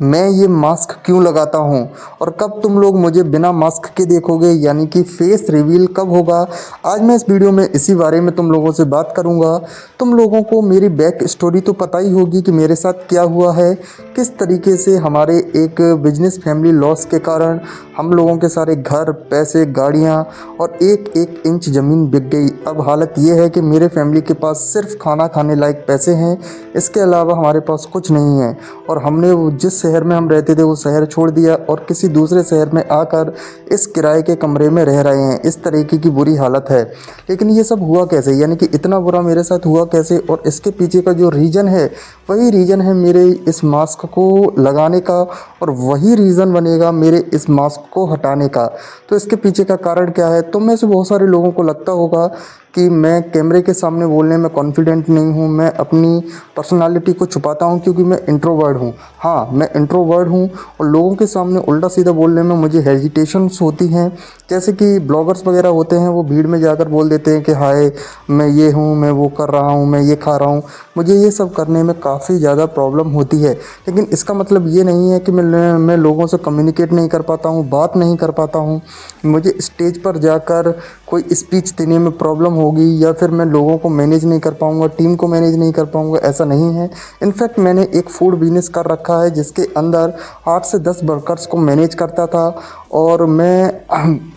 मैं ये मास्क क्यों लगाता हूँ और कब तुम लोग मुझे बिना मास्क के देखोगे, यानी कि फेस रिवील कब होगा। आज मैं इस वीडियो में इसी बारे में तुम लोगों से बात करूँगा। तुम लोगों को मेरी बैक स्टोरी तो पता ही होगी कि मेरे साथ क्या हुआ है, किस तरीके से हमारे एक बिजनेस फैमिली लॉस के कारण हम लोगों के सारे घर, पैसे, गाड़ियाँ और एक एक इंच ज़मीन बिक गई। अब हालत ये है कि मेरे फैमिली के पास सिर्फ खाना खाने लायक पैसे हैं, इसके अलावा हमारे पास कुछ नहीं है। और हमने वो जिस शहर में हम रहते थे वो शहर छोड़ दिया और किसी दूसरे शहर में आकर इस किराए के कमरे में रह रहे हैं। इस तरीके की बुरी हालत है। लेकिन ये सब हुआ कैसे, यानी कि इतना बुरा मेरे साथ हुआ कैसे, और इसके पीछे का जो रीज़न है वही रीज़न है मेरे इस मास्क को लगाने का, और वही रीज़न बनेगा मेरे इस मास्क को हटाने का। तो इसके पीछे का कारण क्या है। तो में से बहुत सारे लोगों को लगता होगा कि मैं कैमरे के सामने बोलने में कॉन्फिडेंट नहीं हूँ, मैं अपनी पर्सनालिटी को छुपाता हूँ क्योंकि मैं इंट्रोवर्ट हूँ। हाँ, मैं इंट्रोवर्ट हूँ और लोगों के सामने उल्टा सीधा बोलने में मुझे हेजिटेशंस होती हैं। जैसे कि ब्लॉगर्स वगैरह होते हैं, वो भीड़ में जाकर बोल देते हैं कि हाय मैं ये हूँ, मैं वो कर रहा हूँ, मैं ये खा रहा हूँ। मुझे ये सब करने में काफ़ी ज़्यादा प्रॉब्लम होती है। लेकिन इसका मतलब ये नहीं है कि मैं लोगों से कम्युनिकेट नहीं कर पाता हूँ, बात नहीं कर पाता हूँ। मुझे स्टेज पर जाकर कोई स्पीच देने में प्रॉब्लम होगी, या फिर मैं लोगों को मैनेज नहीं कर पाऊँगा, टीम को मैनेज नहीं कर पाऊँगा, ऐसा नहीं है। इनफैक्ट मैंने एक फूड बिजनेस कर रखा है जिसके अंदर 8 से 10 वर्कर्स को मैनेज करता था, और मैं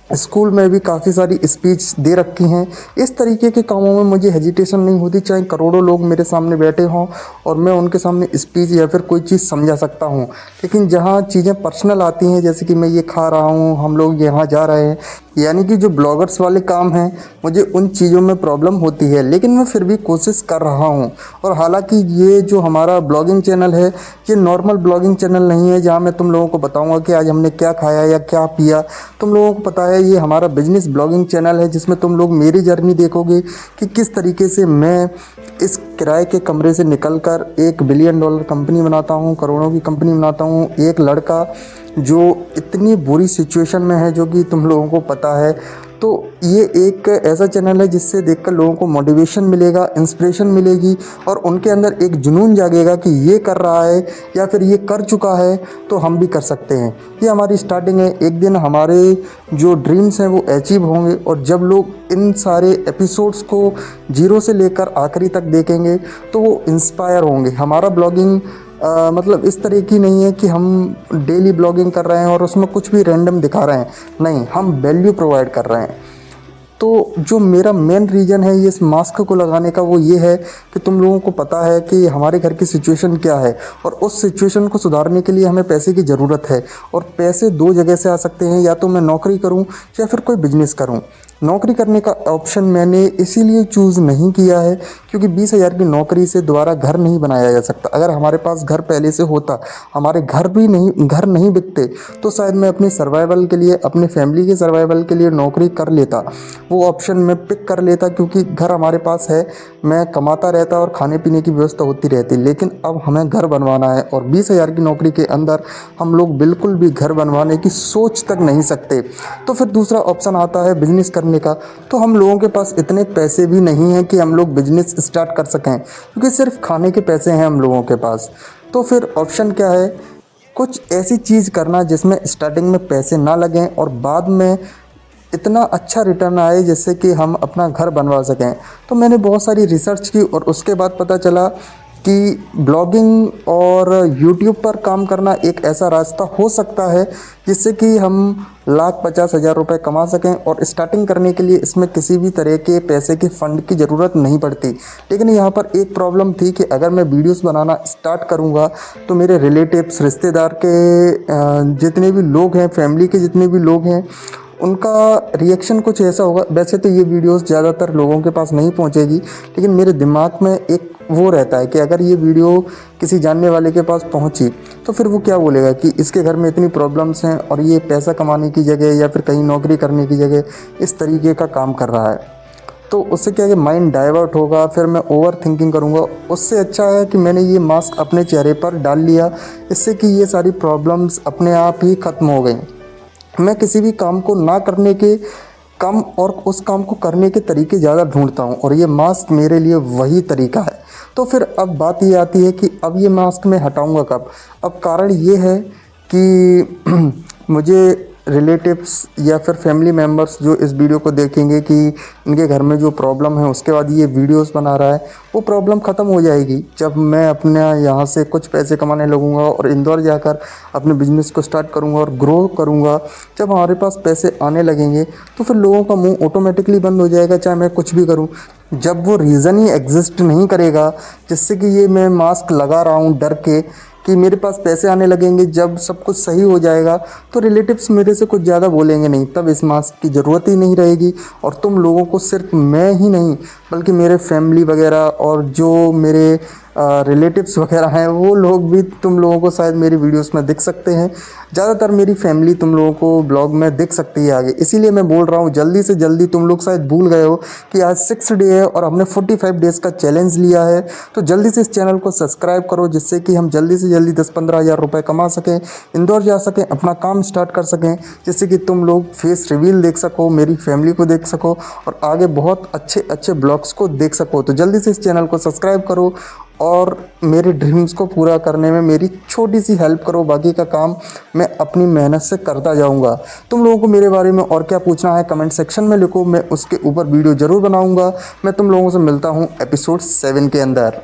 स्कूल में भी काफ़ी सारी स्पीच दे रखी हैं। इस तरीके के कामों में मुझे हेजिटेशन नहीं होती, चाहे करोड़ों लोग मेरे सामने बैठे हों और मैं उनके सामने स्पीच या फिर कोई चीज़ समझा सकता हूं। लेकिन जहां चीज़ें पर्सनल आती हैं, जैसे कि मैं ये खा रहा हूं, हम लोग यहाँ जा रहे हैं, यानी कि जो ब्लॉगर्स वाले काम हैं, मुझे उन चीज़ों में प्रॉब्लम होती है। लेकिन मैं फिर भी कोशिश कर रहा हूँ। और हालांकि ये जो हमारा ब्लॉगिंग चैनल है, ये नॉर्मल ब्लॉगिंग चैनल नहीं है जहाँ मैं तुम लोगों को बताऊँगा कि आज हमने क्या खाया या क्या पिया। तुम लोगों को पता है ये हमारा बिजनेस ब्लॉगिंग चैनल है जिसमें तुम लोग मेरी जर्नी देखोगे कि किस तरीके से मैं इस किराए के कमरे से निकलकर $1 बिलियन कंपनी बनाता हूँ, करोड़ों की कंपनी बनाता हूँ। एक लड़का जो इतनी बुरी सिचुएशन में है, जो कि तुम लोगों को पता है। तो ये एक ऐसा चैनल है जिससे देखकर लोगों को मोटिवेशन मिलेगा, इंस्पिरेशन मिलेगी, और उनके अंदर एक जुनून जागेगा कि ये कर रहा है या फिर ये कर चुका है तो हम भी कर सकते हैं। ये हमारी स्टार्टिंग है। एक दिन हमारे जो ड्रीम्स हैं वो अचीव होंगे, और जब लोग इन सारे एपिसोड्स को जीरो से लेकर आखिरी तक देखेंगे तो वो इंस्पायर होंगे। हमारा ब्लॉगिंग मतलब इस तरह की नहीं है कि हम डेली ब्लॉगिंग कर रहे हैं और उसमें कुछ भी रैंडम दिखा रहे हैं। नहीं, हम वैल्यू प्रोवाइड कर रहे हैं। तो जो मेरा मेन रीज़न है ये इस मास्क को लगाने का, वो ये है कि तुम लोगों को पता है कि हमारे घर की सिचुएशन क्या है, और उस सिचुएशन को सुधारने के लिए हमें पैसे की ज़रूरत है। और पैसे दो जगह से आ सकते हैं, या तो मैं नौकरी करूं या फिर कोई बिजनेस करूं। नौकरी करने का ऑप्शन मैंने इसीलिए चूज़ नहीं किया है क्योंकि 20,000 की नौकरी से दोबारा घर नहीं बनाया जा सकता। अगर हमारे पास घर पहले से होता, हमारे घर नहीं बिकते, तो शायद मैं अपनी सर्वाइवल के लिए, अपने फैमिली के सर्वाइवल के लिए नौकरी कर लेता। वो ऑप्शन मैं पिक कर लेता क्योंकि घर हमारे पास है, मैं कमाता रहता और खाने पीने की व्यवस्था होती रहती। लेकिन अब हमें घर बनवाना है, और 20,000 की नौकरी के अंदर हम लोग बिल्कुल भी घर बनवाने की सोच तक नहीं सकते। तो फिर दूसरा ऑप्शन आता है बिजनेस करने का। तो हम लोगों के पास इतने पैसे भी नहीं हैं कि हम लोग बिजनेस स्टार्ट कर सकें, क्योंकि सिर्फ खाने के पैसे हैं हम लोगों के पास। तो फिर ऑप्शन क्या है, कुछ ऐसी चीज़ करना जिसमें स्टार्टिंग में पैसे ना लगें और बाद में इतना अच्छा रिटर्न आए जिससे कि हम अपना घर बनवा सकें। तो मैंने बहुत सारी रिसर्च की और उसके बाद पता चला कि ब्लॉगिंग और यूट्यूब पर काम करना एक ऐसा रास्ता हो सकता है जिससे कि हम ₹1,50,000 कमा सकें। और स्टार्टिंग करने के लिए इसमें किसी भी तरह के पैसे के फ़ंड की ज़रूरत नहीं पड़ती। लेकिन यहाँ पर एक प्रॉब्लम थी कि अगर मैं वीडियोस बनाना स्टार्ट करूँगा तो मेरे रिलेटिव्स, रिश्तेदार के जितने भी लोग हैं, फैमिली के जितने भी लोग हैं, उनका रिएक्शन कुछ ऐसा होगा। वैसे तो ये वीडियोस ज़्यादातर लोगों के पास नहीं पहुंचेगी, लेकिन मेरे दिमाग में एक वो रहता है कि अगर ये वीडियो किसी जानने वाले के पास पहुंची तो फिर वो क्या बोलेगा कि इसके घर में इतनी प्रॉब्लम्स हैं और ये पैसा कमाने की जगह या फिर कहीं नौकरी करने की जगह इस तरीके का काम कर रहा है। तो उससे क्या है कि माइंड डाइवर्ट होगा, फिर मैं ओवर थिंकिंग करूँगा। उससे अच्छा है कि मैंने ये मास्क अपने चेहरे पर डाल लिया, इससे कि ये सारी प्रॉब्लम्स अपने आप ही ख़त्म हो गई। मैं किसी भी काम को ना करने के कम और उस काम को करने के तरीके ज़्यादा ढूंढता हूँ, और ये मास्क मेरे लिए वही तरीका है। तो फिर अब बात ये आती है कि अब ये मास्क मैं हटाऊंगा कब। अब कारण ये है कि मुझे रिलेटिव्स या फिर फैमिली मेम्बर्स जो इस वीडियो को देखेंगे कि इनके घर में जो प्रॉब्लम है उसके बाद ये वीडियोस बना रहा है, वो प्रॉब्लम ख़त्म हो जाएगी जब मैं अपने यहाँ से कुछ पैसे कमाने लगूँगा और इंदौर जाकर अपने बिजनेस को स्टार्ट करूँगा और ग्रो करूँगा। जब हमारे पास पैसे आने लगेंगे तो फिर लोगों का मुंह ऑटोमेटिकली बंद हो जाएगा, चाहे मैं कुछ भी करूँ। जब वो रीज़न ही एग्जिस्ट नहीं करेगा जिससे कि ये मैं मास्क लगा रहा हूँ डर के कि मेरे पास पैसे आने लगेंगे, जब सब कुछ सही हो जाएगा तो रिलेटिव्स मेरे से कुछ ज़्यादा बोलेंगे नहीं, तब इस मास्क की ज़रूरत ही नहीं रहेगी। और तुम लोगों को सिर्फ मैं ही नहीं बल्कि मेरे फैमिली वगैरह और जो मेरे रिलेटिव्स वगैरह हैं वो लोग भी तुम लोगों को शायद मेरी वीडियोस में दिख सकते हैं। ज़्यादातर मेरी फैमिली तुम लोगों को ब्लॉग में दिख सकती है आगे, इसीलिए मैं बोल रहा हूँ जल्दी से जल्दी। तुम लोग शायद भूल गए हो कि आज 6 डे है और हमने 45 डेज़ का चैलेंज लिया है, तो जल्दी से इस चैनल को सब्सक्राइब करो जिससे कि हम जल्दी से जल्दी 10-15 हज़ार रुपये कमा सकें, इंदौर जा सकें, अपना काम स्टार्ट कर सकें, जिससे कि तुम लोग फेस रिवील देख सको, मेरी फैमिली को देख सको और आगे बहुत अच्छे अच्छे ब्लॉग्स को देख सको। तो जल्दी से इस चैनल को सब्सक्राइब करो और मेरे ड्रीम्स को पूरा करने में मेरी छोटी सी हेल्प करो। बाकी का काम मैं अपनी मेहनत से करता जाऊंगा। तुम लोगों को मेरे बारे में और क्या पूछना है कमेंट सेक्शन में लिखो, मैं उसके ऊपर वीडियो ज़रूर बनाऊंगा। मैं तुम लोगों से मिलता हूं एपिसोड 7 के अंदर।